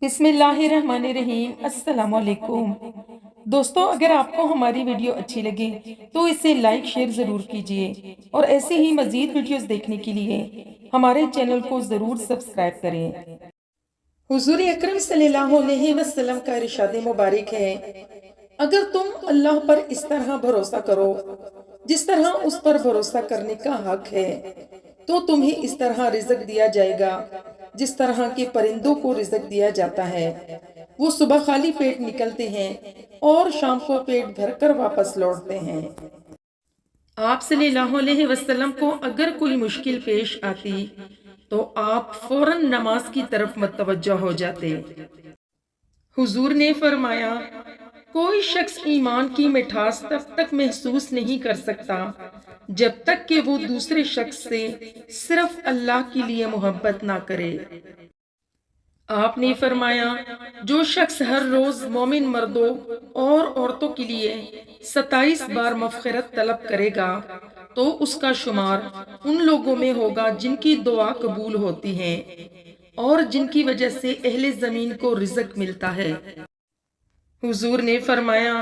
بسم اللہ الرحمن الرحیم۔ السلام علیکم دوستو، اگر آپ کو ہماری ویڈیو اچھی لگے تو اسے لائک شیئر ضرور کیجئے اور ایسے ہی مزید ویڈیوز دیکھنے کے لیے ہمارے چینل کو ضرور سبسکرائب کریں۔ حضور اکرم صلی اللہ علیہ وسلم کا ارشاد مبارک ہے، اگر تم اللہ پر اس طرح بھروسہ کرو جس طرح اس پر بھروسہ کرنے کا حق ہے تو تمہیں اس طرح رزق دیا جائے گا جس طرح کے پرندوں کو رزق دیا جاتا ہے۔ وہ صبح خالی پیٹ نکلتے ہیں اور شام کو پیٹ بھر کر واپس لوٹتے ہیں۔ آپ صلی اللہ علیہ وسلم کو اگر کوئی مشکل پیش آتی تو آپ فوراً نماز کی طرف متوجہ ہو جاتے۔ حضور نے فرمایا، کوئی شخص ایمان کی مٹھاس تب تک محسوس نہیں کر سکتا جب تک کہ وہ دوسرے شخص سے صرف اللہ کے لیے محبت نہ کرے۔ آپ نے فرمایا، جو شخص ہر روز مومن مردوں اور عورتوں کے لیے 27 بار مغفرت طلب کرے گا تو اس کا شمار ان لوگوں میں ہوگا جن کی دعا قبول ہوتی ہیں اور جن کی وجہ سے اہل زمین کو رزق ملتا ہے۔ حضور نے فرمایا،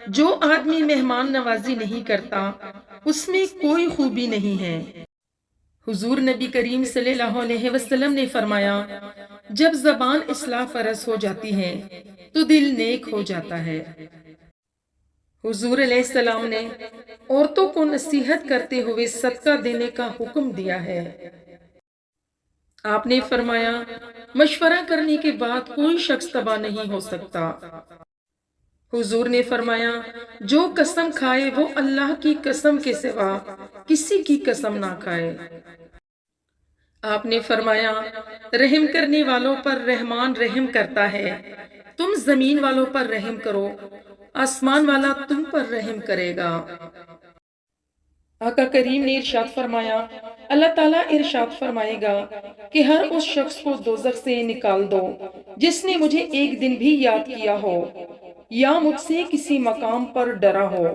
جو آدمی مہمان نوازی نہیں کرتا اس میں کوئی خوبی نہیں ہے۔ حضور نبی کریم صلی اللہ علیہ وسلم نے فرمایا، جب زبان اصلاح فرض ہو جاتی ہے تو دل نیک ہو جاتا ہے۔ حضور علیہ السلام نے عورتوں کو نصیحت کرتے ہوئے صدقہ دینے کا حکم دیا ہے۔ آپ نے فرمایا، مشورہ کرنے کے بعد کوئی شخص تباہ نہیں ہو سکتا۔ حضور نے فرمایا، جو قسم کھائے وہ اللہ کی قسم کے سوا کسی کی قسم نہ کھائے۔ آپ نے فرمایا، رحم کرنے والوں پر رحمان رحم کرتا ہے، تم زمین والوں پر رحم کرو، آسمان والا تم پر رحم کرے گا۔ آقا کریم نے ارشاد فرمایا، اللہ تعالیٰ ارشاد فرمائے گا کہ ہر اس شخص کو دوزخ سے نکال دو جس نے مجھے ایک دن بھی یاد کیا ہو یا مجھ سے کسی مقام پر ڈرا ہو۔